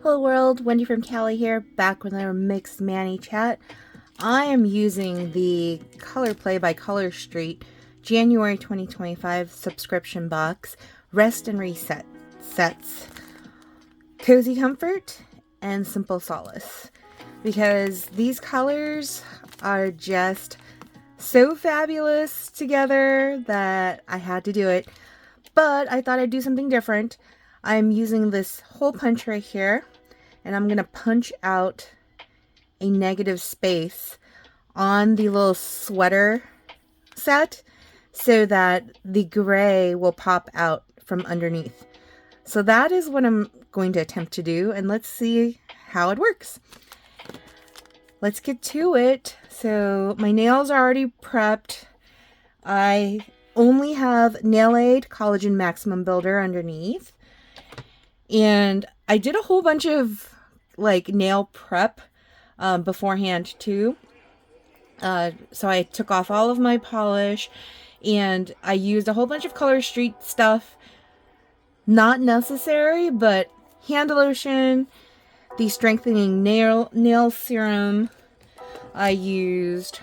Hello world, Wendy from Cali here, back with our Mixed Manny chat. I am using the Color Play by Color Street January 2025 subscription box, Rest and Reset sets, Cozy Comfort, and Simple Solace. Because these colors are just so fabulous together that I had to do it. But I thought I'd do something different. I'm using this hole punch right here, and I'm going to punch out a negative space on the little sweater set so that the gray will pop out from underneath. So that is what I'm going to attempt to do, and let's see how it works. Let's get to it. So my nails are already prepped. I only have Nail Aid Collagen Maximum Builder underneath. And I did a whole bunch of like nail prep beforehand too. So I took off all of my polish and I used a whole bunch of Color Street stuff. Not necessary, but hand lotion, the strengthening nail serum. I used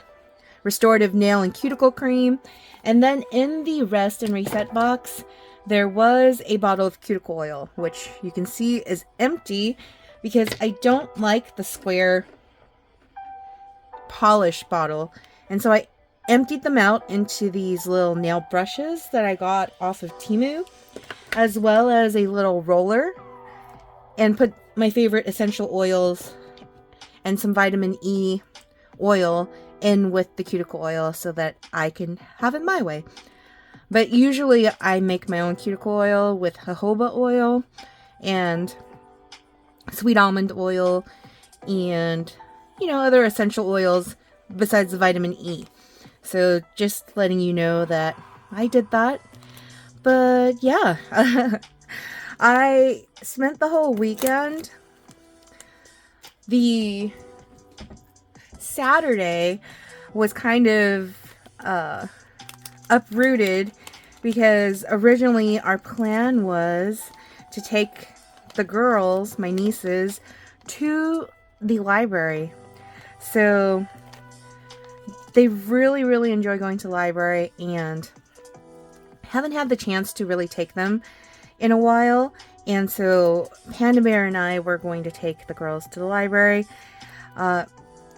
restorative nail and cuticle cream. And then in the Rest and Reset box, there was a bottle of cuticle oil, which you can see is empty because I don't like the square polish bottle. And so I emptied them out into these little nail brushes that I got off of Temu, as well as a little roller, and put my favorite essential oils and some vitamin E oil in with the cuticle oil so that I can have it my way. But usually I make my own cuticle oil with jojoba oil and sweet almond oil and, other essential oils besides the vitamin E. So just letting you know that I did that. But yeah, I spent the whole weekend. The Saturday was kind of uprooted because originally our plan was to take the girls, my nieces, to the library. So they really enjoy going to the library and haven't had the chance to really take them in a while. And so Panda Bear and I were going to take the girls to the library.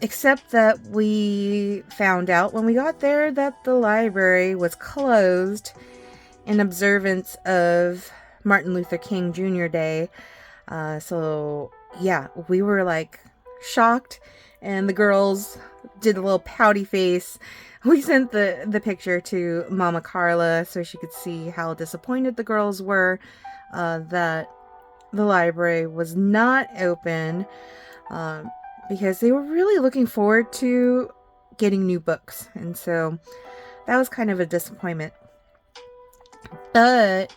Except that we found out when we got there that the library was closed in observance of Martin Luther King Jr. Day. So yeah, we were like shocked, and the girls did a little pouty face. We sent the picture to Mama Carla so she could see how disappointed the girls were that the library was not open. Because they were really looking forward to getting new books. And so that was kind of a disappointment. But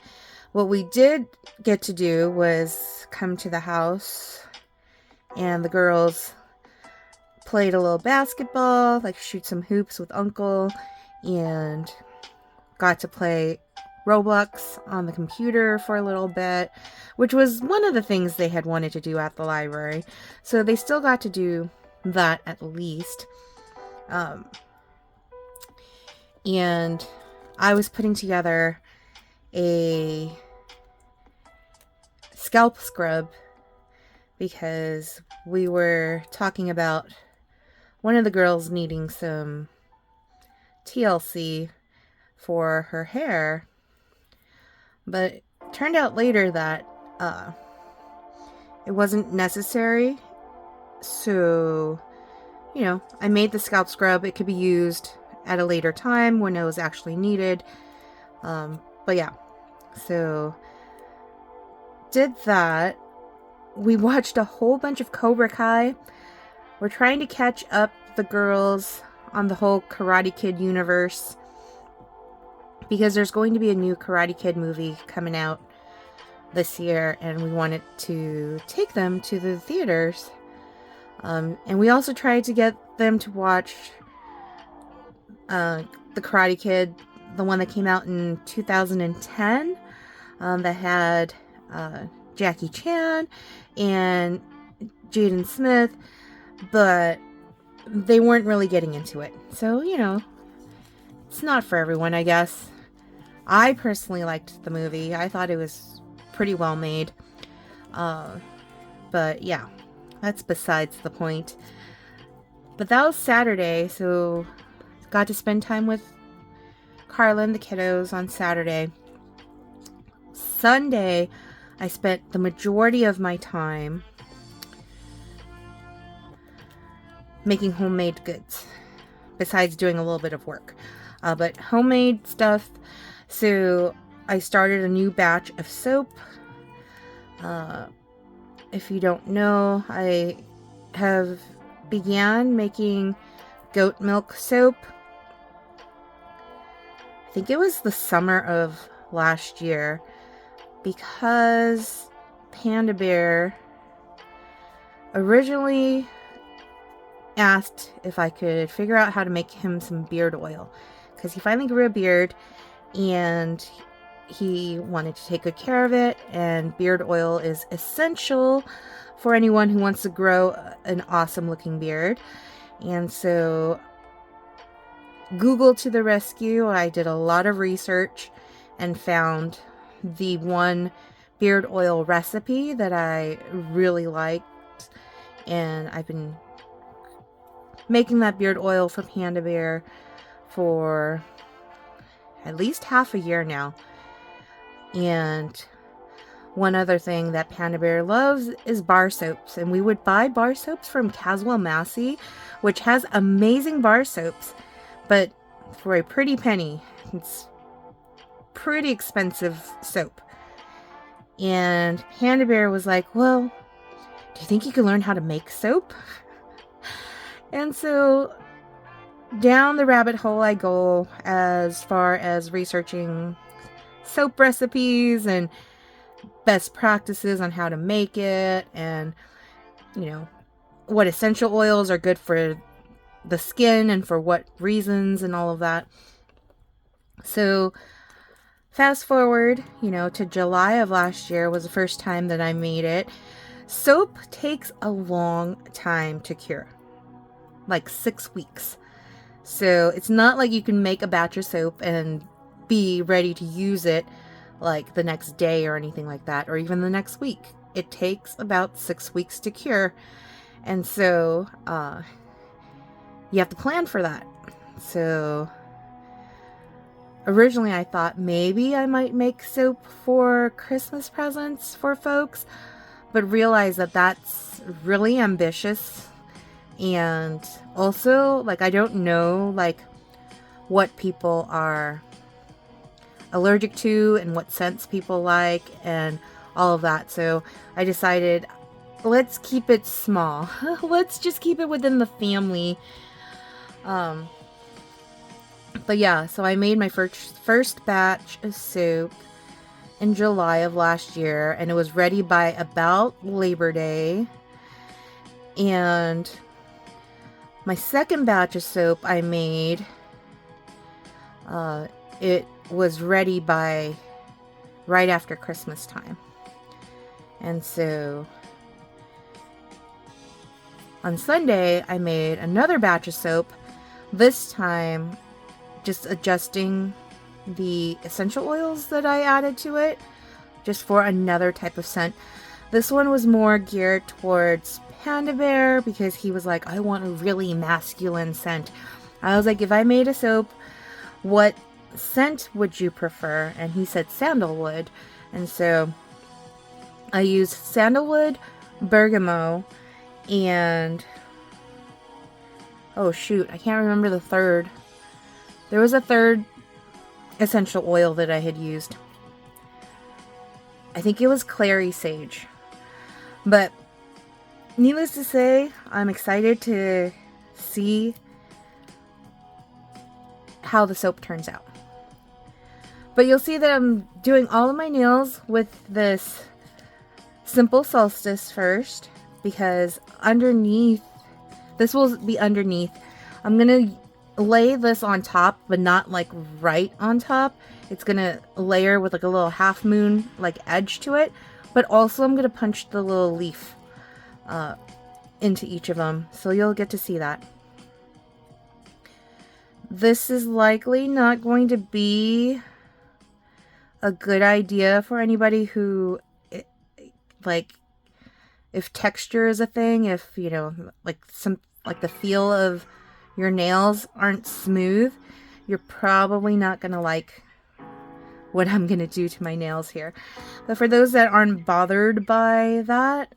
what we did get to do was come to the house, and the girls played a little basketball, like shoot some hoops with Uncle, and got to play Roblox on the computer for a little bit, which was one of the things they had wanted to do at the library. So they still got to do that at least. And I was putting together a scalp scrub because we were talking about one of the girls needing some TLC for her hair. But it turned out later that it wasn't necessary. So, I made the scalp scrub. It could be used at a later time when it was actually needed. But yeah, so did that. We watched a whole bunch of Cobra Kai. We're trying to catch up the girls on the whole Karate Kid universe, because there's going to be a new Karate Kid movie coming out this year, and we wanted to take them to the theaters. And we also tried to get them to watch the Karate Kid, the one that came out in 2010, that had Jackie Chan and Jaden Smith, but they weren't really getting into it. So, it's not for everyone, I guess. I personally liked the movie. I thought it was pretty well made. But yeah, that's besides the point. But that was Saturday, so got to spend time with Carla and the kiddos on Saturday. Sunday, I spent the majority of my time making homemade goods, besides doing a little bit of work. But homemade stuff. So I started a new batch of soap. If you don't know, I have began making goat milk soap. I think it was the summer of last year, because Panda Bear originally asked if I could figure out how to make him some beard oil, because he finally grew a beard and he wanted to take good care of it, and beard oil is essential for anyone who wants to grow an awesome looking beard. And so Google to the rescue. I did a lot of research and found the one beard oil recipe that I really liked, and I've been making that beard oil for Panda Bear for at least half a year now. And one other thing that Panda Bear loves is bar soaps, and we would buy bar soaps from Caswell Massey, which has amazing bar soaps, but for a pretty penny. It's pretty expensive soap. And Panda Bear was like, well, do you think you can learn how to make soap? And so down the rabbit hole I go as far as researching soap recipes and best practices on how to make it, and what essential oils are good for the skin and for what reasons and all of that. So fast forward, to July of last year was the first time that I made it. Soap takes a long time to cure, like 6 weeks. So it's not like you can make a batch of soap and be ready to use it like the next day or anything like that, or even the next week. It takes about 6 weeks to cure. And so you have to plan for that. So originally I thought maybe I might make soap for Christmas presents for folks, but realized that that's really ambitious. And also, I don't know, what people are allergic to and what scents people like and all of that. So I decided, let's keep it small. Let's just keep it within the family. But yeah, so I made my first batch of soap in July of last year, and it was ready by about Labor Day. And my second batch of soap I made, it was ready by right after Christmas time. And so on Sunday, I made another batch of soap, this time just adjusting the essential oils that I added to it, just for another type of scent. This one was more geared towards Panda Bear, because he was like, I want a really masculine scent. I was like, if I made a soap, what scent would you prefer? And he said sandalwood. And so I used sandalwood, bergamot, and oh shoot, I can't remember the third. There was a third essential oil that I had used. I think it was clary sage. But needless to say, I'm excited to see how the soap turns out. But you'll see that I'm doing all of my nails with this simple solstice first, because underneath, this will be underneath. I'm going to lay this on top, but not right on top. It's going to layer with a little half moon edge to it, But also I'm going to punch the little leaf into each of them. So you'll get to see that. This is likely not going to be a good idea for anybody who, like, if texture is a thing, if, you know, like the feel of your nails aren't smooth, you're probably not going to like what I'm going to do to my nails here. But for those that aren't bothered by that,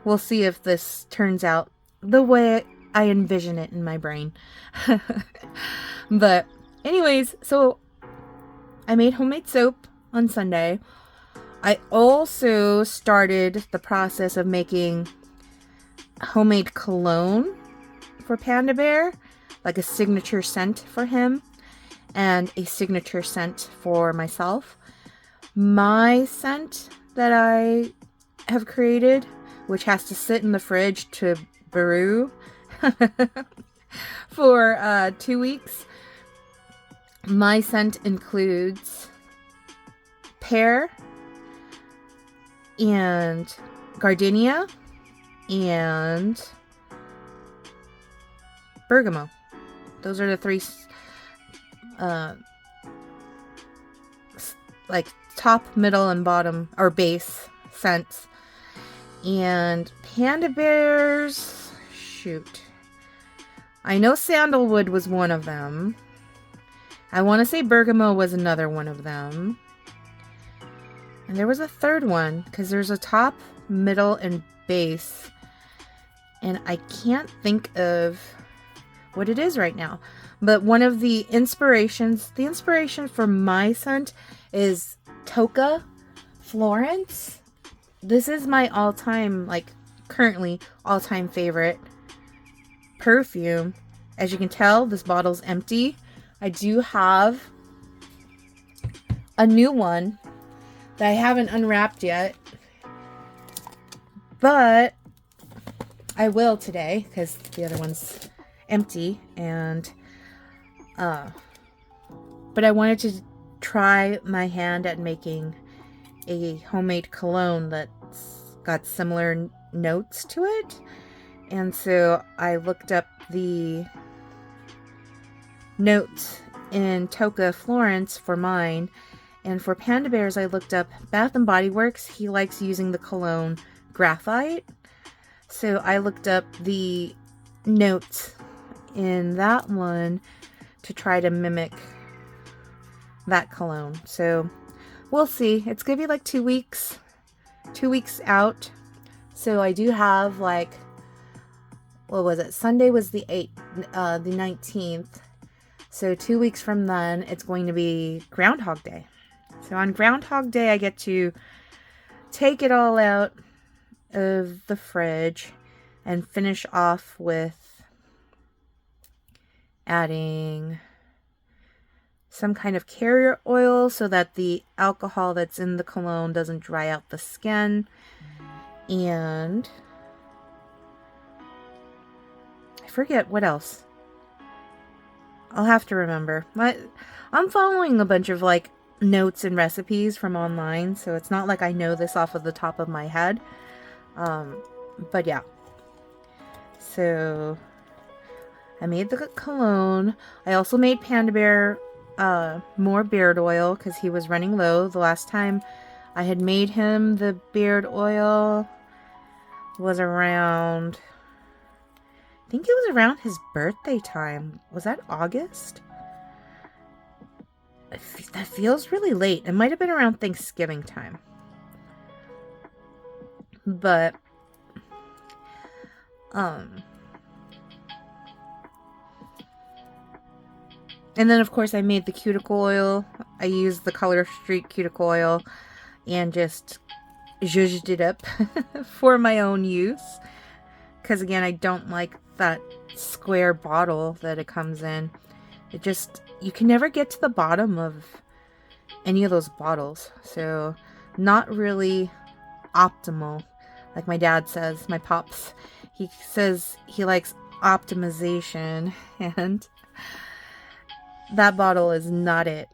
we'll see if this turns out the way I envision it in my brain. But anyways, so I made homemade soap on Sunday. I also started the process of making homemade cologne for Panda Bear, like a signature scent for him and a signature scent for myself. My scent that I have created, which has to sit in the fridge to brew for 2 weeks. My scent includes pear and gardenia and bergamot. Those are the three like top, middle, and bottom, or base scents. And Panda Bears, shoot, I know sandalwood was one of them. I want to say bergamot was another one of them. And there was a third one, because there's a top, middle, and base. And I can't think of what it is right now. But one of the inspiration for my scent is Toca Florence. This is my all-time, like, currently all-time favorite perfume. As you can tell, this bottle's empty. I do have a new one that I haven't unwrapped yet, but I will today because the other one's empty. And but I wanted to try my hand at making a homemade cologne that's got similar notes to it. And so I looked up the notes in Toca Florence for mine. And for Panda Bears, I looked up Bath & Body Works. He likes using the cologne Graphite. So I looked up the notes in that one to try to mimic that cologne. So we'll see. It's going to be like 2 weeks. 2 weeks out. So I do have, like, what was it? Sunday was the 19th. So 2 weeks from then, it's going to be Groundhog Day. So on Groundhog Day, I get to take it all out of the fridge and finish off with adding some kind of carrier oil so that the alcohol that's in the cologne doesn't dry out the skin. And I forget what else. I'll have to remember. I'm following a bunch of, like, notes and recipes from online, so it's not like I know this off of the top of my head. But yeah. So I made the cologne. I also made Panda Bear more beard oil because he was running low. The last time I had made him the beard oil was around, I think it was around his birthday time. Was that August? That feels really late. It might have been around Thanksgiving time. But and then, of course, I made the cuticle oil. I used the Color Street cuticle oil and just zhuzhed it up for my own use. Because, again, I don't like that square bottle that it comes in. It just, you can never get to the bottom of any of those bottles. So, not really optimal. Like my dad says, my pops, he says he likes optimization, and that bottle is not it.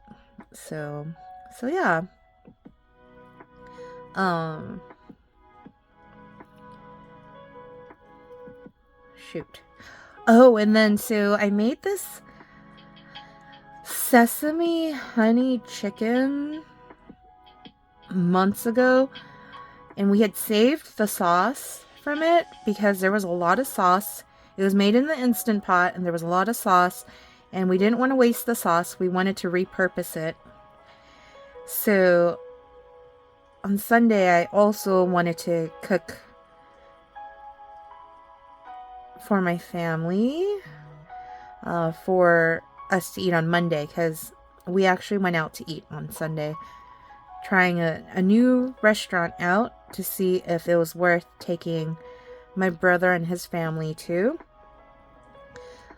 So yeah. Shoot. Oh, and then so I made this sesame honey chicken months ago, and we had saved the sauce from it because there was a lot of sauce. It was made in the Instant Pot, and there was a lot of sauce, and we didn't want to waste the sauce. We wanted to repurpose it. So on Sunday, I also wanted to cook for my family, for us to eat on Monday, because we actually went out to eat on Sunday, trying a new restaurant out to see if it was worth taking my brother and his family to.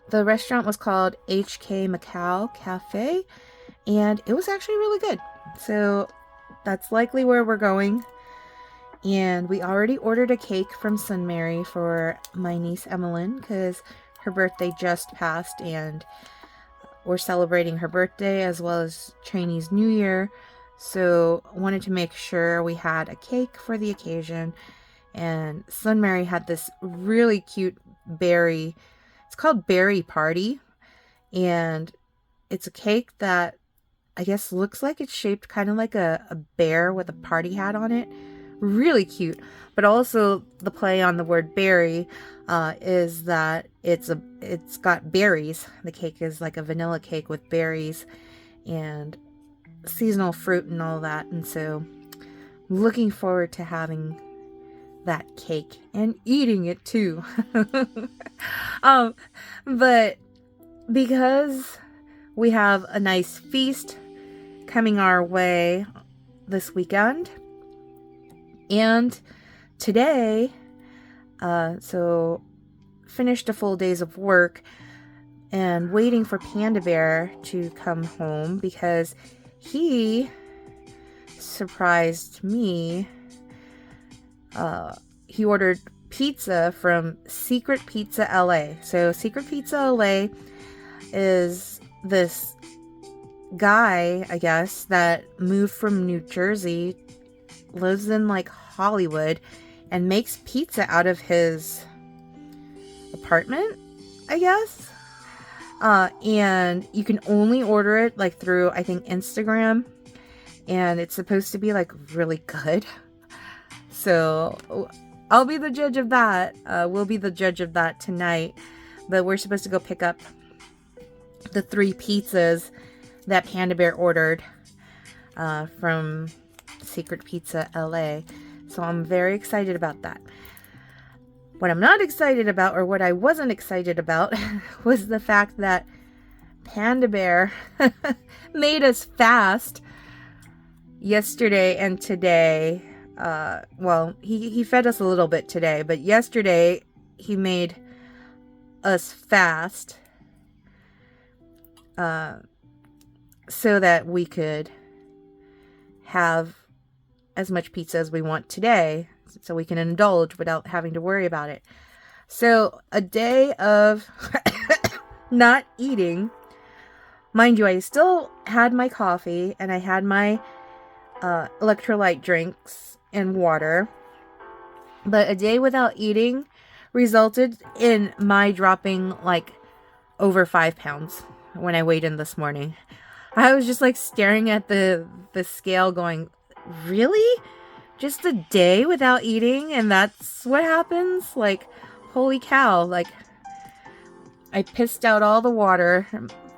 The restaurant was called HK Macau Cafe, and it was actually really good. So that's likely where we're going. And we already ordered a cake from Sun Mary for my niece Emelyn, because her birthday just passed, and we're celebrating her birthday as well as Chinese New Year. So I wanted to make sure we had a cake for the occasion. And Sun Mary had this really cute berry. It's called Berry Party. And it's a cake that I guess looks like it's shaped kind of like a bear with a party hat on it. Really cute. But also the play on the word berry is that it's got berries. The cake is like a vanilla cake with berries and seasonal fruit and all that. And so looking forward to having that cake and eating it too. But because we have a nice feast coming our way this weekend, and today, so finished a full days of work and waiting for Panda Bear to come home because he surprised me. He ordered pizza from Secret Pizza LA. So Secret Pizza LA is this guy, I guess, that moved from New Jersey, lives in like Hollywood, and makes pizza out of his apartment, I guess. And you can only order it like through, I think, Instagram, and it's supposed to be like really good. So I'll be the judge of that. We'll be the judge of that tonight. But we're supposed to go pick up the 3 pizzas that Panda Bear ordered from Secret Pizza LA. So I'm very excited about that. What I'm not excited about, or what I wasn't excited about, was the fact that Panda Bear made us fast yesterday and today. Well, he fed us a little bit today, but yesterday he made us fast so that we could have as much pizza as we want today, so we can indulge without having to worry about it. So a day of not eating. Mind you, I still had my coffee and I had my electrolyte drinks and water. But a day without eating resulted in my dropping like over 5 pounds when I weighed in this morning. I was just like staring at the scale going, really? Just a day without eating and that's what happens? Like, holy cow. Like, I pissed out all the water.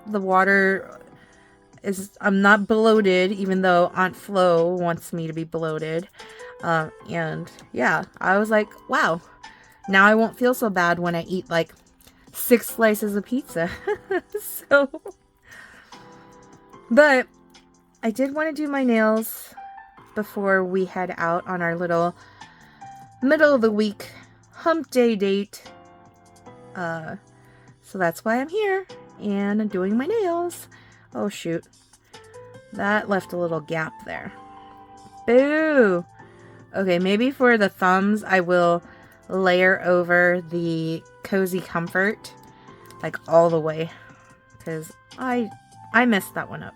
The water is, I'm not bloated, even though Aunt Flo wants me to be bloated. And yeah, I was like, wow, now I won't feel so bad when I eat like 6 slices of pizza. So, but I did want to do my nails before we head out on our little middle of the week hump day date. So that's why I'm here and I'm doing my nails. Oh shoot, that left a little gap there. Boo. Okay, maybe for the thumbs I will layer over the Cozy Comfort like all the way, because I messed that one up.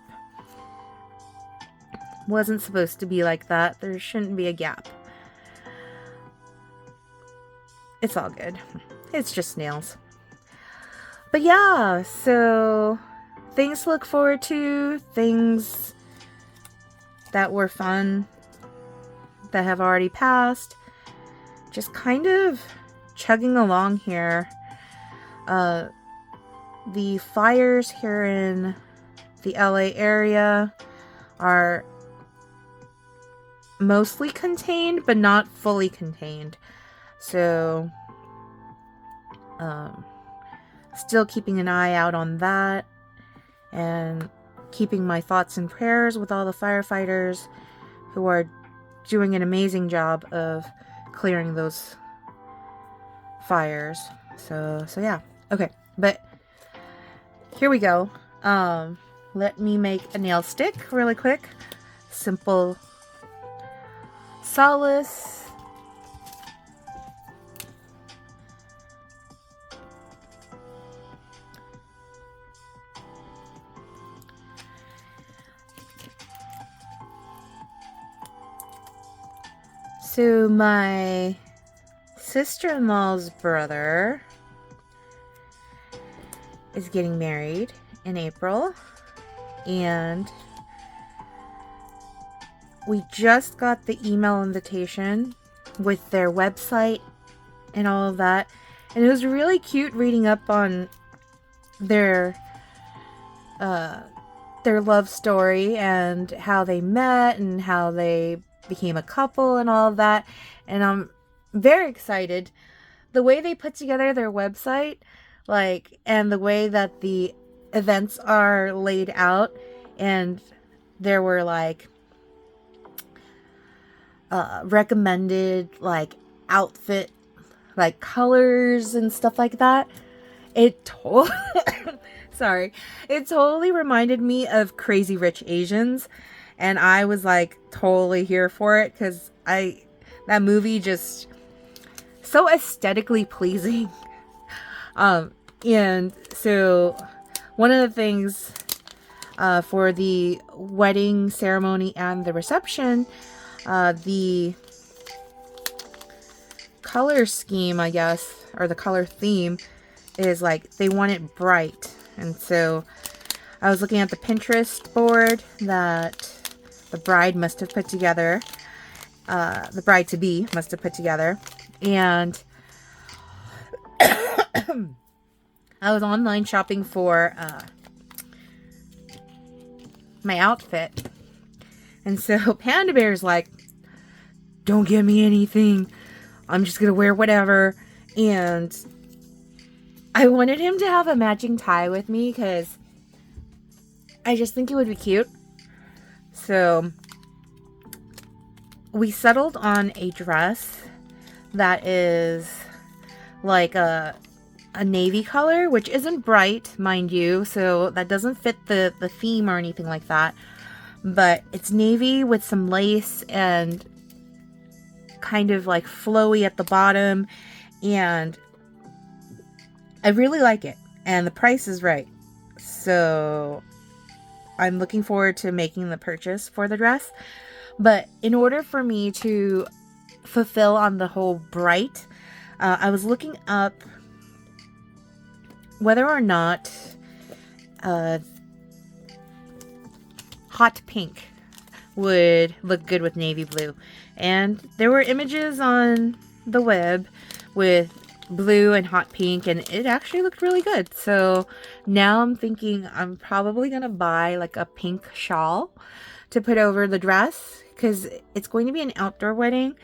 wasn't supposed to be like that. There shouldn't be a gap. It's all good. It's just nails. But yeah, so things to look forward to, things that were fun that have already passed. Just kind of chugging along here. The fires here in the LA area are mostly contained, but not fully contained. So, still keeping an eye out on that, and keeping my thoughts and prayers with all the firefighters who are doing an amazing job of clearing those fires. So yeah. Okay, but here we go. Let me make a nail stick really quick. Simple Solace. So my sister-in-law's brother is getting married in April, and we just got the email invitation with their website and all of that, and it was really cute reading up on their love story and how they met and how they became a couple and all of that. And I'm very excited. The way they put together their website, and the way that the events are laid out, and there were recommended outfit colors and stuff like that. It totally reminded me of Crazy Rich Asians, and I was totally here for it, because that movie just so aesthetically pleasing. And so one of the things for the wedding ceremony and the reception, the color scheme, I guess, or the color theme is they want it bright. And so I was looking at the Pinterest board that the bride must have put together, the bride-to-be must have put together, and I was online shopping for my outfit, and so Panda Bear's don't get me anything, I'm just gonna wear whatever. And I wanted him to have a matching tie with me, because I just think it would be cute. So we settled on a dress that is a navy color, which isn't bright, mind you, so that doesn't fit the theme or anything like that. But it's navy with some lace and kind of flowy at the bottom, and I really like it, and the price is right. So I'm looking forward to making the purchase for the dress. But in order for me to fulfill on the whole bright, I was looking up whether or not hot pink would look good with navy blue. And there were images on the web with blue and hot pink, and it actually looked really good. So now I'm thinking I'm probably gonna buy a pink shawl to put over the dress, because it's going to be an outdoor wedding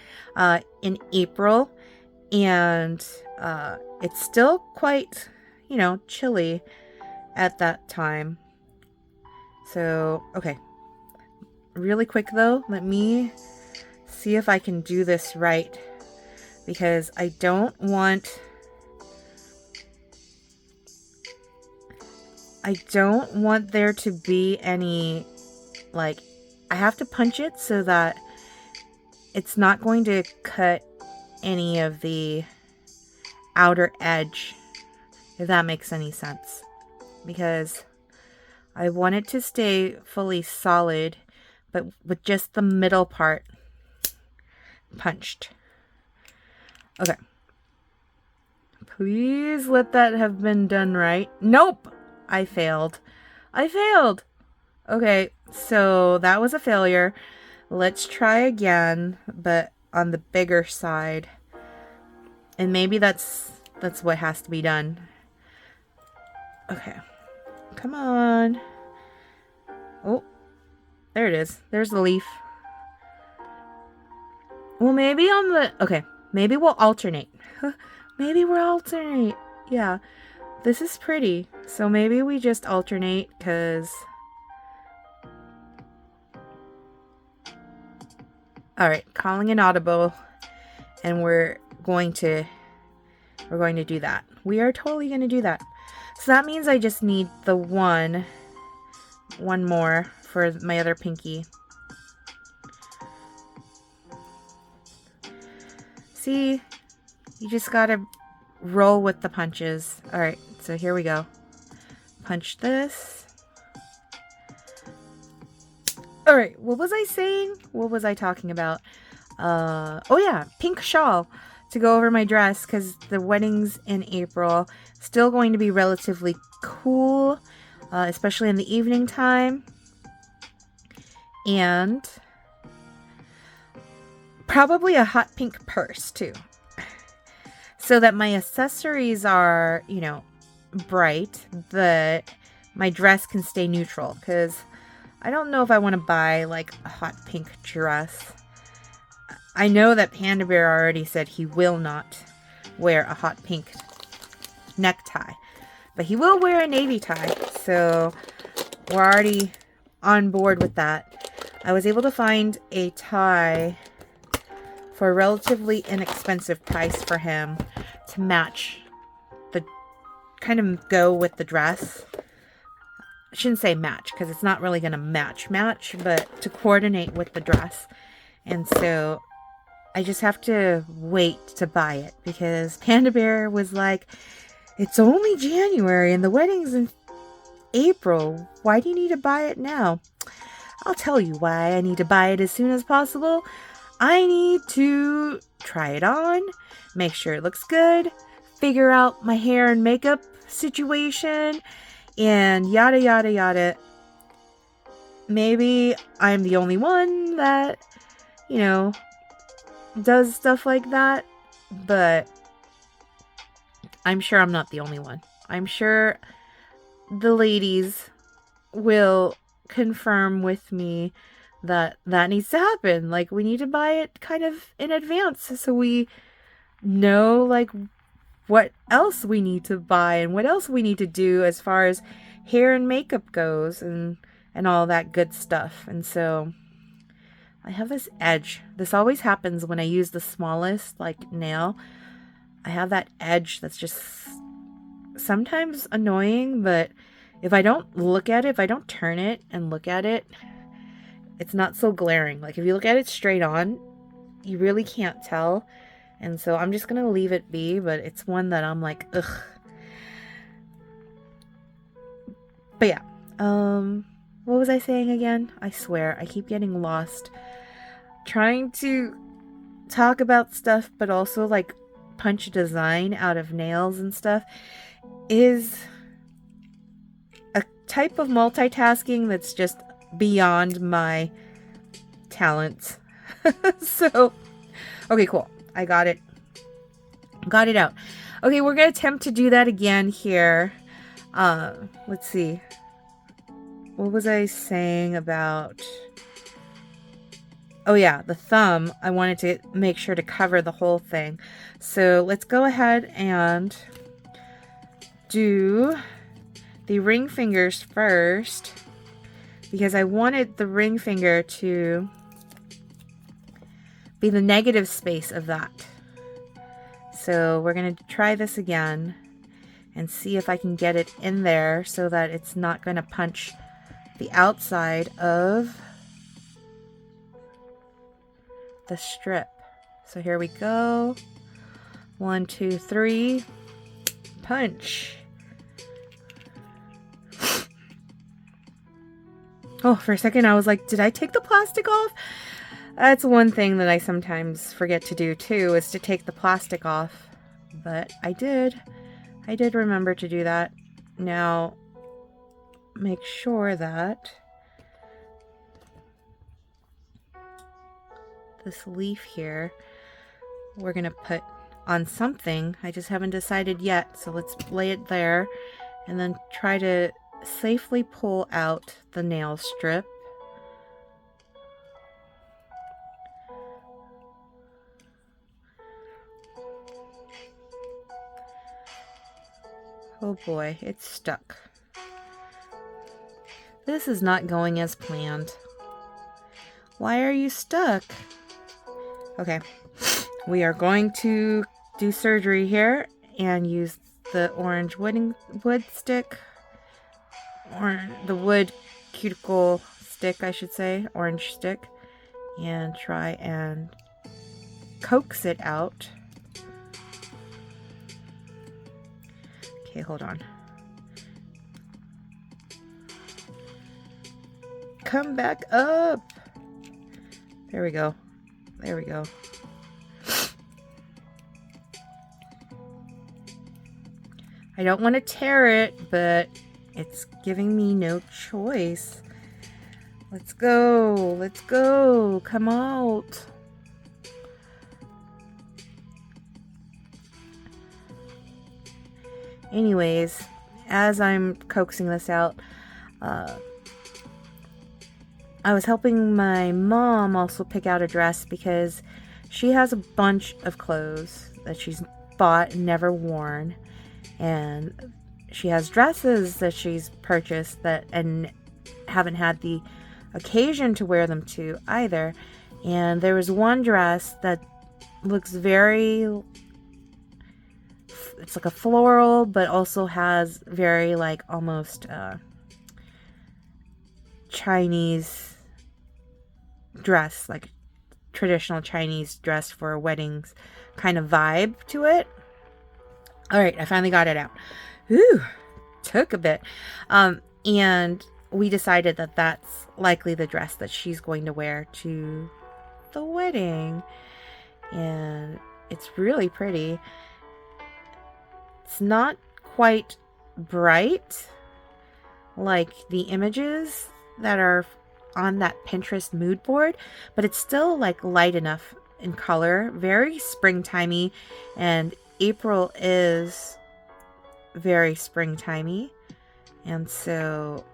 in April, and it's still quite chilly at that time. So okay, really quick though, let me see if I can do this right, because I don't want there to be any I have to punch it so that it's not going to cut any of the outer edge, if that makes any sense, because I want it to stay fully solid, but with just the middle part punched. Okay. Please let that have been done right. Nope! I failed. I failed! Okay, so that was a failure. Let's try again, but on the bigger side. And maybe that's what has to be done. Okay. Come on. Oh, there it is. There's the leaf. Well, maybe on the... Okay, maybe we'll alternate. Maybe we'll alternate. Yeah, this is pretty. So maybe we just alternate because... Alright, calling an audible. And we're going to do that. We are totally going to do that. So that means I just need the one more for my other pinky. See, you just gotta roll with the punches. All right, so here we go. Punch this. All right, what was I saying? What was I talking about? Oh yeah, pink shawl to go over my dress because the wedding's in April. Still going to be relatively cool, especially in the evening time. And probably a hot pink purse too. So that my accessories are, you know, bright, but my dress can stay neutral. Because I don't know if I want to buy like a hot pink dress. I know that Panda Bear already said he will not wear a hot pink necktie. But he will wear a navy tie. So we're already on board with that. I was able to find a tie for a relatively inexpensive price for him to match the, kind of go with the dress. I shouldn't say match because it's not really going to match, but to coordinate with the dress. And so I just have to wait to buy it because Panda Bear was like, it's only January and the wedding's in April. Why do you need to buy it now? I'll tell you why I need to buy it as soon as possible. I need to try it on, make sure it looks good, figure out my hair and makeup situation, and yada yada yada. Maybe I'm the only one that, you know, does stuff like that, but I'm sure I'm not the only one. I'm sure the ladies will confirm with me that needs to happen. Like, we need to buy it kind of in advance so we know, like, what else we need to buy and what else we need to do as far as hair and makeup goes and all that good stuff. And so I have this edge. This always happens when I use the smallest, like, nail. I have that edge that's just sometimes annoying, but if I don't look at it, if I don't turn it and look at it, it's not so glaring. Like, if you look at it straight on, you really can't tell. And so I'm just going to leave it be, but it's one that I'm like, ugh. But yeah, what was I saying again? I swear, I keep getting lost. Trying to talk about stuff, but also, like, punch design out of nails and stuff is a type of multitasking that's just beyond my talents. So, okay, cool. I got it. Got it out. Okay, we're going to attempt to do that again here. Let's see. What was I saying about... Oh yeah, the thumb. I wanted to make sure to cover the whole thing. So let's go ahead and do the ring fingers first, because I wanted the ring finger to be the negative space of that. So we're going to try this again and see if I can get it in there so that it's not going to punch the outside of the strip. So here we go. 1, 2, 3. Punch. Oh, for a second I was like, did I take the plastic off? That's one thing that I sometimes forget to do too, is to take the plastic off. But I did. I did remember to do that. Now, make sure that this leaf here, we're going to put on something. I just haven't decided yet. So let's lay it there and then try to safely pull out the nail strip. Oh boy, it's stuck. This is not going as planned. Why are you stuck? Okay, we are going to do surgery here and use the orange wood stick, or the wood cuticle stick, I should say, orange stick, and try and coax it out. Okay, hold on. Come back up. There we go. There we go. I don't want to tear it, but it's giving me no choice. Let's go. Let's go. Come out. Anyways, as I'm coaxing this out, I was helping my mom also pick out a dress because she has a bunch of clothes that she's bought and never worn. And she has dresses that she's purchased that and haven't had the occasion to wear them to either. And there was one dress that looks very, it's like a floral, but also has very like almost Chinese dress, like traditional Chinese dress for weddings kind of vibe to it. All right, I finally got it out. Ooh, took a bit. And we decided that that's likely the dress that she's going to wear to the wedding. And it's really pretty. It's not quite bright like the images that are on that Pinterest mood board, but it's still like light enough in color, very springtimey, and April is very springtimey, and so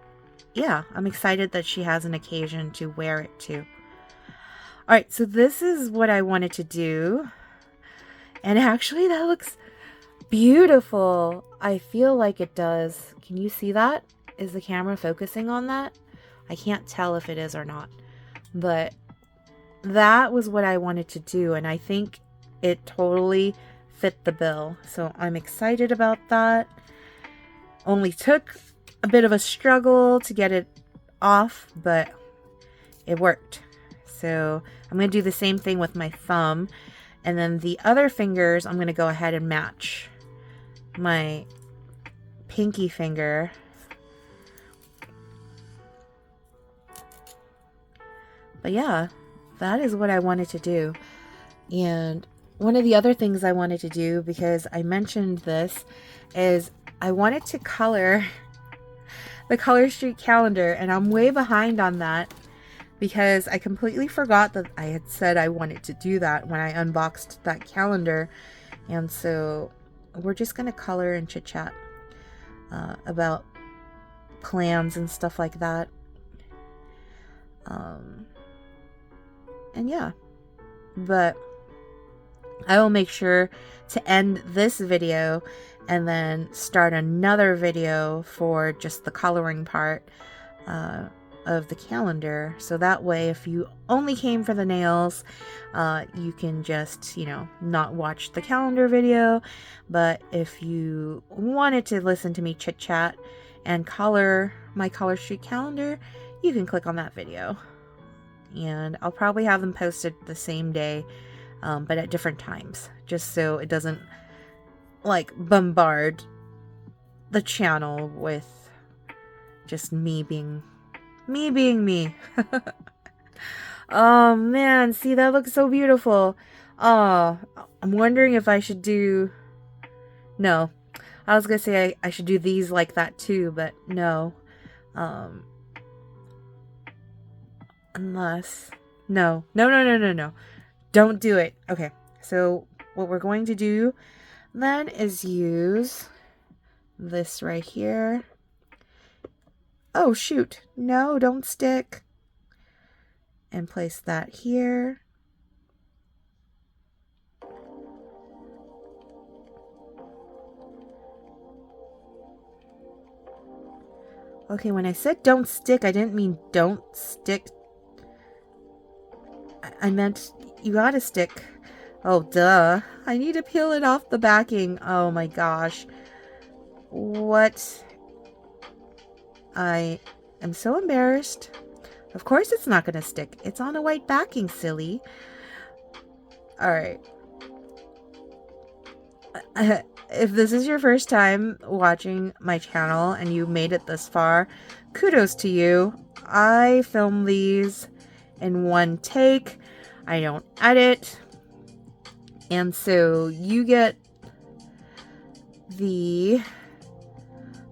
yeah, I'm excited that she has an occasion to wear it to. All right, so this is what I wanted to do, and actually that looks beautiful. I feel like it does. Can you see that? Is the camera focusing on that? I can't tell if it is or not, but that was what I wanted to do, and I think it totally fit the bill. So I'm excited about that. Only took a bit of a struggle to get it off, but it worked. So I'm going to do the same thing with my thumb, and then the other fingers I'm going to go ahead and match my pinky finger. But yeah, that is what I wanted to do. And one of the other things I wanted to do, because I mentioned this, is I wanted to color the Color Street calendar, and I'm way behind on that because I completely forgot that I had said I wanted to do that when I unboxed that calendar. And so we're just going to color and chit chat about plans and stuff like that. And yeah, but I will make sure to end this video and then start another video for just the coloring part of the calendar. So that way, if you only came for the nails, you can just, not watch the calendar video. But if you wanted to listen to me chit chat and color my Color Street calendar, you can click on that video. And I'll probably have them posted the same day, but at different times, just so it doesn't like bombard the channel with just me being Me being me. Oh man, see, that looks so beautiful. Oh, I'm wondering if I should do... No, I was gonna say I should do these like that too, but no. Unless... No. No. Don't do it. Okay, so what we're going to do then is use this right here. Oh, shoot. No, don't stick. And place that here. Okay, when I said don't stick, I didn't mean don't stick. I meant you gotta stick. Oh, duh. I need to peel it off the backing. Oh my gosh. What? I am so embarrassed. Of course it's not gonna stick. It's on a white backing, silly. Alright. If this is your first time watching my channel and you made it this far, kudos to you. I film these in one take. I don't edit. And so you get the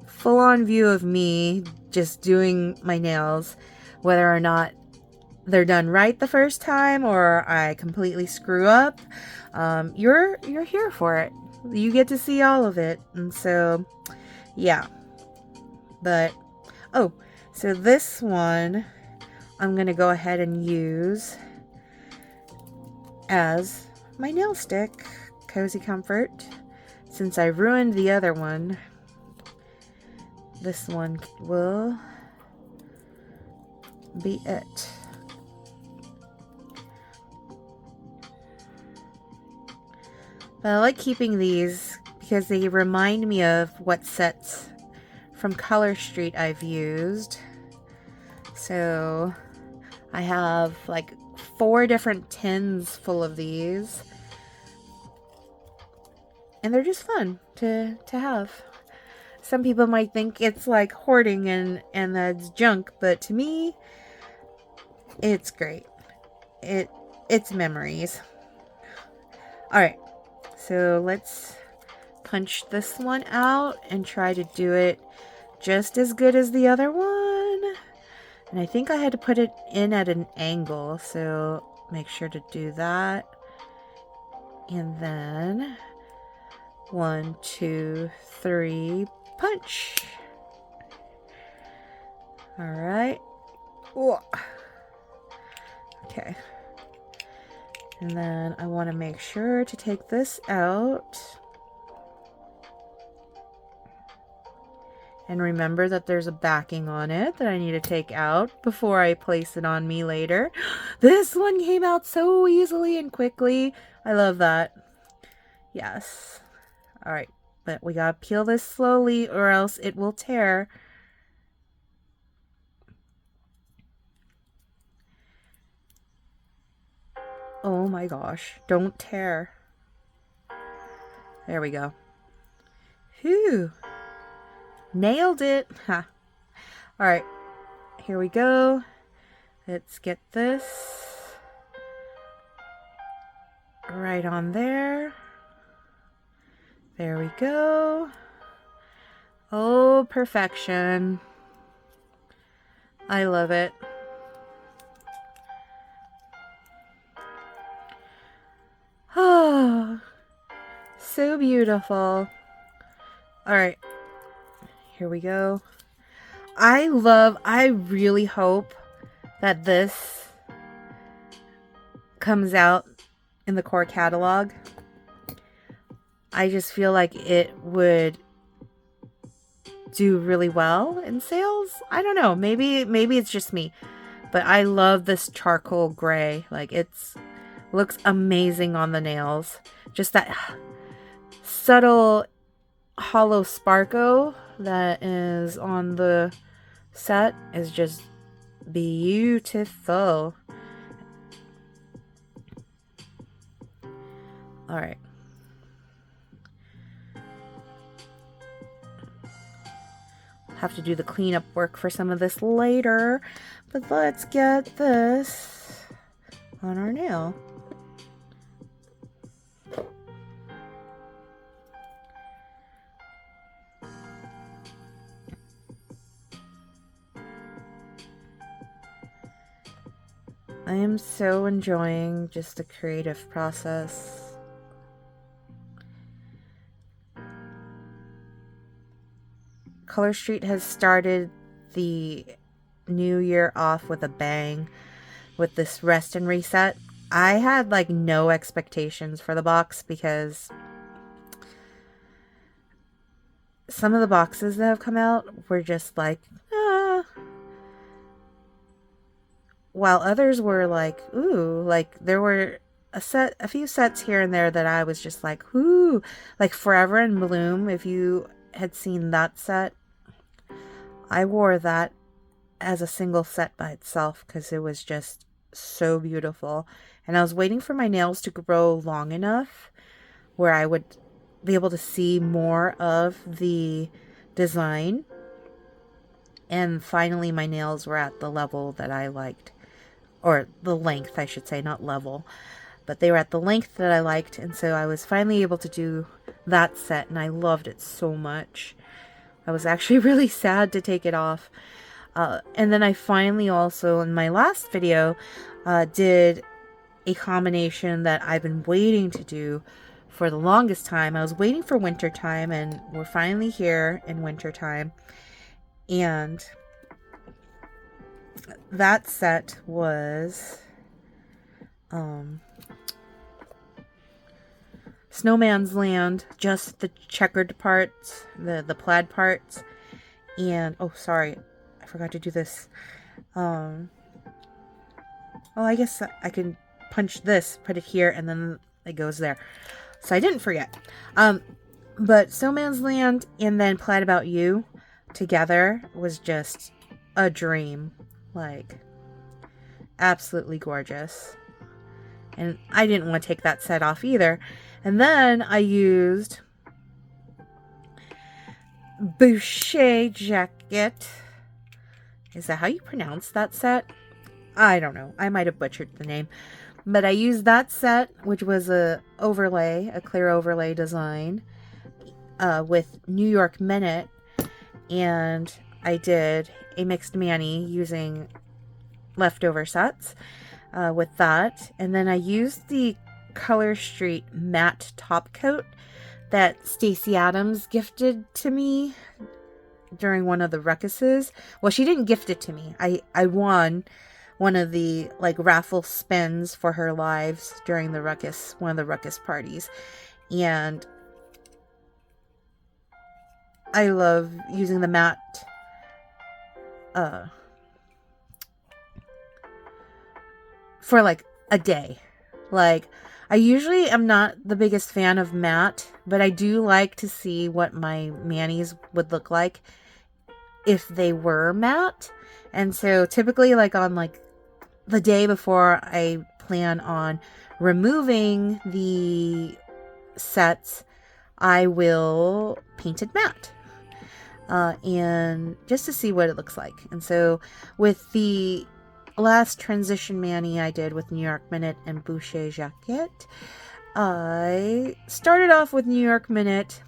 full-on view of me just doing my nails, whether or not they're done right the first time or I completely screw up. You're here for it. You get to see all of it. And so, yeah. But, oh, so this one I'm going to go ahead and use as my nail stick, Cozy Comfort. Since I ruined the other one, this one will be it. But I like keeping these because they remind me of what sets from Color Street I've used. So I have like 4 different tins full of these. And they're just fun to have. Some people might think it's like hoarding and that's junk, but to me, it's great. It's memories. Alright, so let's punch this one out and try to do it just as good as the other one. And I think I had to put it in at an angle, so make sure to do that. And then 1, 2, 3, punch. All right. Okay. And then I want to make sure to take this out. And remember that there's a backing on it that I need to take out before I place it on me later. This one came out so easily and quickly. I love that. Yes. All right. But we gotta peel this slowly or else it will tear. Oh my gosh. Don't tear. There we go. Phew. Nailed it. Ha. All right. Here we go. Let's get this right on there. There we go. Oh, perfection. I love it. Oh, so beautiful. All right. Here we go. I really hope that this comes out in the core catalog. I just feel like it would do really well in sales. I don't know. Maybe it's just me. But I love this charcoal gray. Like, it's looks amazing on the nails. Just that subtle hollow sparkle that is on the set is just beautiful. All right. have to do the cleanup work for some of this later. But let's get this on our nail. I am so enjoying just the creative process. Color Street has started the new year off with a bang with this rest and reset. I had like no expectations for the box because some of the boxes that have come out were just like, while others were like, ooh, like there were a few sets here and there that I was just like, ooh, like Forever in Bloom. If you had seen that set, I wore that as a single set by itself because it was just so beautiful. And I was waiting for my nails to grow long enough where I would be able to see more of the design. And finally my nails were at the level that I liked. Or the length, I should say, not level. But they were at the length that I liked. And so I was finally able to do that set. And I loved it so much. I was actually really sad to take it off. And then I finally also, in my last video, did a combination that I've been waiting to do for the longest time. I was waiting for winter time. And we're finally here in winter time. And that set was Snowman's Land, just the checkered parts, the plaid parts, and oh sorry, I forgot to do this. Oh, I guess I can punch this, put it here, and then it goes there. So I didn't forget. But Snowman's Land and then Plaid About You together was just a dream. Like, absolutely gorgeous. And I didn't want to take that set off either. And then I used Boucher Jacket. Is that how you pronounce that set? I don't know. I might have butchered the name. But I used that set, which was a clear overlay design with New York Minute. And I did a mixed mani using leftover sets with that. And then I used the Color Street matte top coat that Stacy Adams gifted to me during one of the ruckuses. Well, she didn't gift it to me. I won one of the like raffle spins for her lives during the ruckus, one of the ruckus parties. And I love using the matte for like a day. Like, I usually am not the biggest fan of matte, but I do like to see what my manis would look like if they were matte. And so typically like on like the day before I plan on removing the sets, I will paint it matte. And just to see what it looks like. And so with the last transition mani I did with New York Minute and Boucher Jacket, I started off with New York Minute,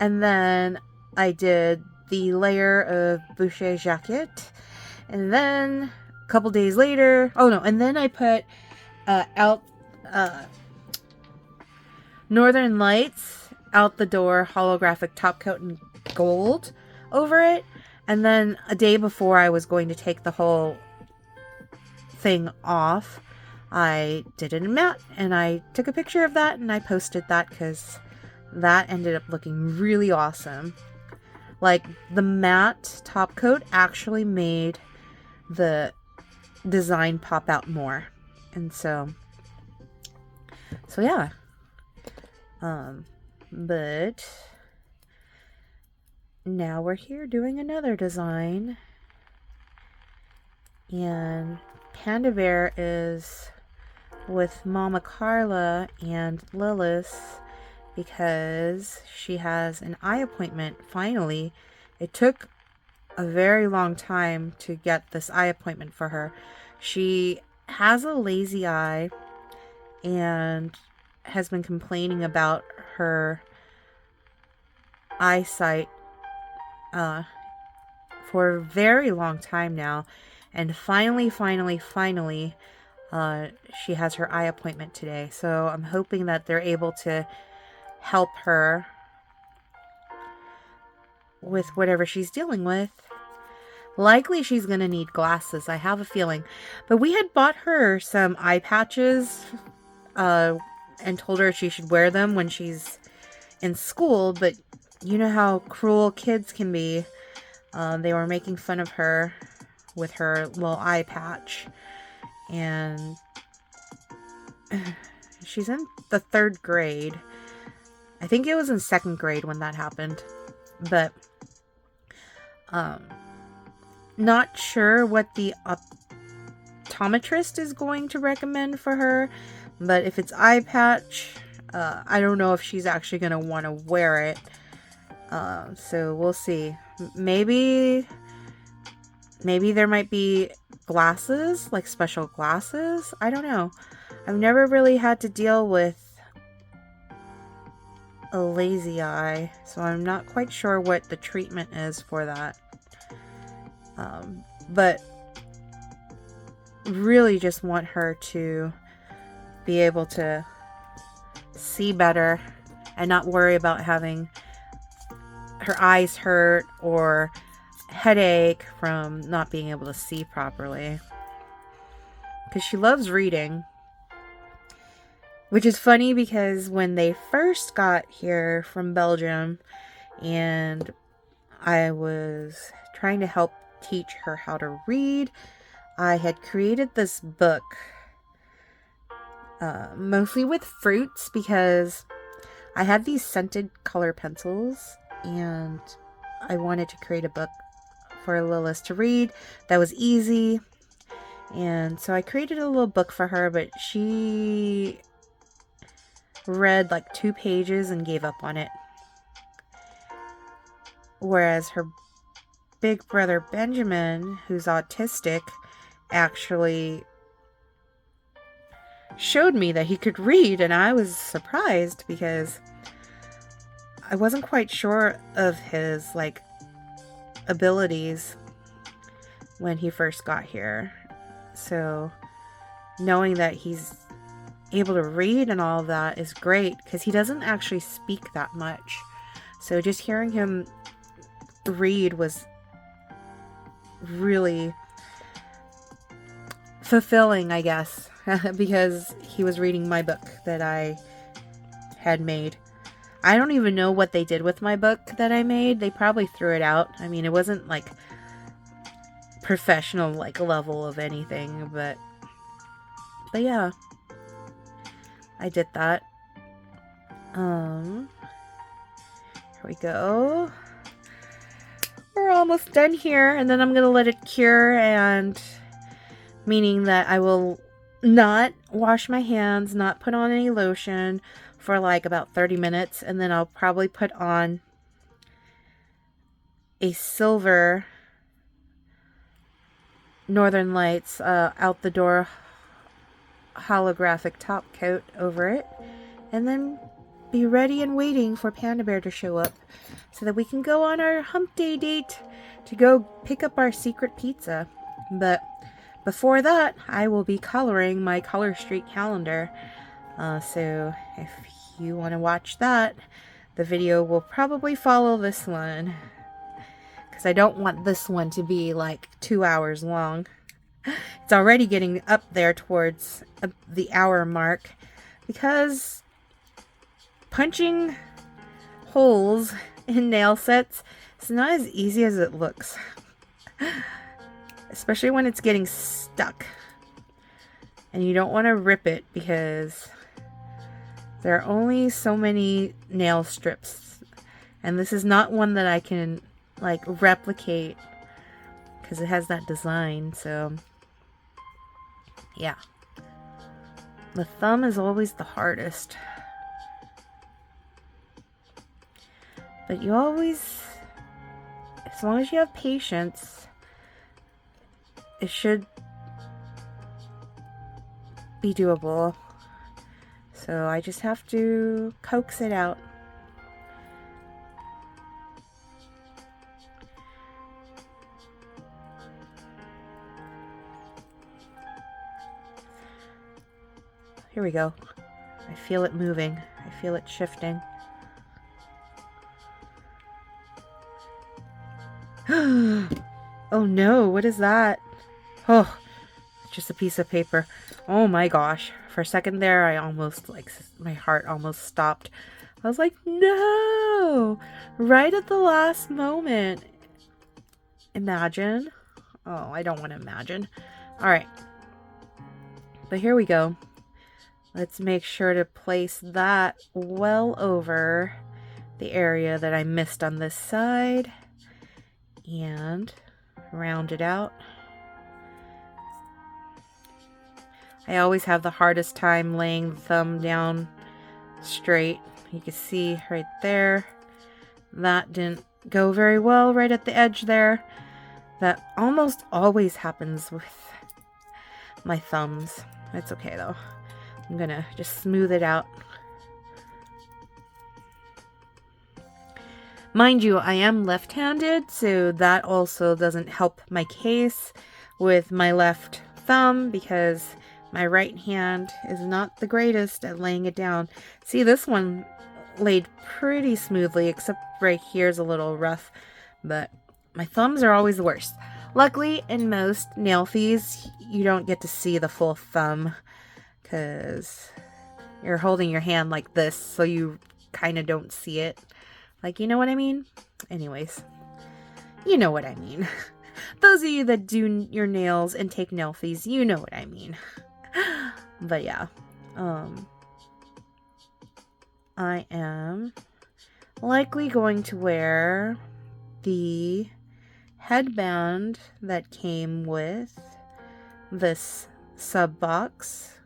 and then I did the layer of Boucher Jacket, and then a couple days later, and then I put out Northern Lights Out the Door holographic top coat in gold over it. And then a day before I was going to take the whole thing off, I did it in matte, and I took a picture of that and I posted that because that ended up looking really awesome. Like, the matte top coat actually made the design pop out more. And so yeah. But now we're here doing another design. And Panda Bear is with Mama Carla and Lilith because she has an eye appointment finally. It took a very long time to get this eye appointment for her. She has a lazy eye and has been complaining about her eyesight for a very long time now. And finally, she has her eye appointment today. So I'm hoping that they're able to help her with whatever she's dealing with. Likely she's going to need glasses, I have a feeling. But we had bought her some eye patches and told her she should wear them when she's in school. But you know how cruel kids can be. They were making fun of her with her little eye patch. And she's in the 3rd grade. I think it was in 2nd grade when that happened. But not sure what the optometrist is going to recommend for her. But if it's eye patch, I don't know if she's actually going to want to wear it. So we'll see. Maybe there might be glasses, like special glasses. I don't know. I've never really had to deal with a lazy eye, so I'm not quite sure what the treatment is for that. But really just want her to be able to see better and not worry about having her eyes hurt or headache from not being able to see properly. Because she loves reading. Which is funny because when they first got here from Belgium and I was trying to help teach her how to read, I had created this book mostly with fruits because I had these scented color pencils and I wanted to create a book for Lilith to read that was easy. And so I created a little book for her, but she read like 2 pages and gave up on it. Whereas her big brother Benjamin, who's autistic, actually showed me that he could read, and I was surprised because I wasn't quite sure of his like abilities when he first got here. So knowing that he's able to read and all of that is great because he doesn't actually speak that much. So just hearing him read was really fulfilling, I guess, because he was reading my book that I had made. I don't even know what they did with my book that I made. They probably threw it out. I mean, it wasn't like professional like level of anything, but yeah, I did that. Here we go. We're almost done here, and then I'm gonna let it cure, and meaning that I will not wash my hands, not put on any lotion for like about 30 minutes, and then I'll probably put on a silver Northern Lights out the door holographic top coat over it, and then be ready and waiting for Panda Bear to show up so that we can go on our hump day date to go pick up our secret pizza. But before that, I will be coloring my Color Street calendar. So if you want to watch that, the video will probably follow this one, because I don't want this one to be like 2 hours long. It's already getting up there towards the hour mark, because punching holes in nail sets is not as easy as it looks. Especially when it's getting stuck. And you don't want to rip it because there are only so many nail strips. And this is not one that I can like replicate because it has that design. So yeah. The thumb is always the hardest. But you always as long as you have patience, it should be doable. So I just have to coax it out. Here we go. I feel it moving. I feel it shifting. Oh no, what is that? Oh, just a piece of paper. Oh my gosh. For a second there, I almost, like, my heart almost stopped. I was like, no! Right at the last moment. Imagine. Oh, I don't want to imagine. Alright. But here we go. Let's make sure to place that well over the area that I missed on this side. And round it out. I always have the hardest time laying the thumb down straight. You can see right there. That didn't go very well right at the edge there. That almost always happens with my thumbs. It's okay though. I'm gonna just smooth it out. Mind you, I am left-handed, so that also doesn't help my case with my left thumb because my right hand is not the greatest at laying it down. See, this one laid pretty smoothly, except right here is a little rough, but my thumbs are always the worst. Luckily, in most nail fees, you don't get to see the full thumb because you're holding your hand like this, so you kind of don't see it. Like, you know what I mean? Anyways, you know what I mean. Those of you that do your nails and take nail fees, you know what I mean. But yeah, I am likely going to wear the headband that came with this sub box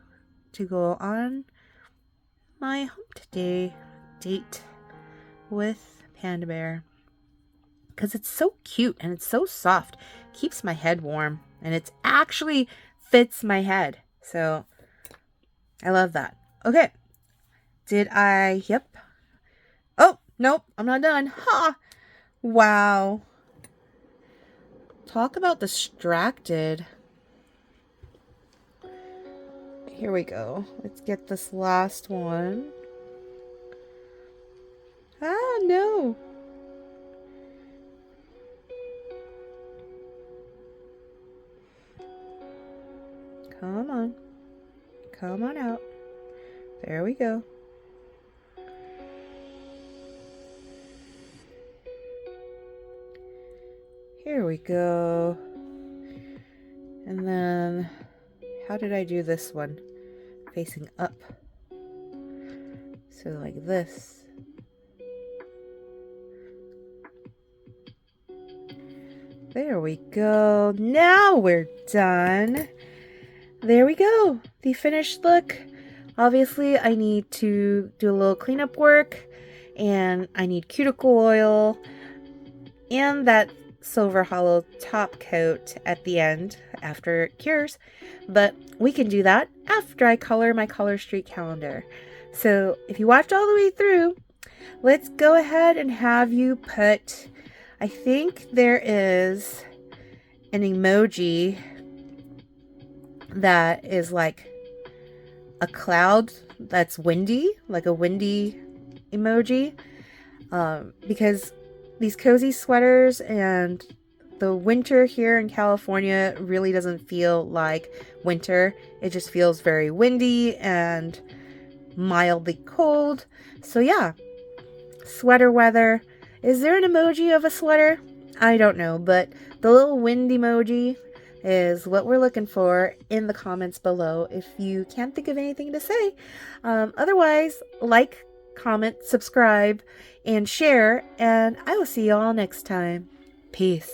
to go on my hump day date with Panda Bear, because it's so cute and it's so soft. Keeps my head warm and it actually fits my head, so I love that. Okay, yep. Oh nope, I'm not done. Ha! Wow, talk about distracted. Here we go. Let's get this last one. Ah, no. Come on. Come on out. There we go. Here we go. And then, how did I do this one? Facing up. So like this. There we go. Now we're done. There we go. The finished look. Obviously, I need to do a little cleanup work, and I need cuticle oil and that silver hollow top coat at the end after it cures. But we can do that after I color my Color Street calendar. So if you watched all the way through, let's go ahead and have you put, I think there is an emoji that is like a cloud that's windy, like a windy emoji, because these cozy sweaters and the winter here in California really doesn't feel like winter. It just feels very windy and mildly cold. So yeah, sweater weather. Is there an emoji of a sweater? I don't know, but the little wind emoji is what we're looking for in the comments below if you can't think of anything to say. Otherwise, like, comment, subscribe, and share, and I will see you all next time. Peace.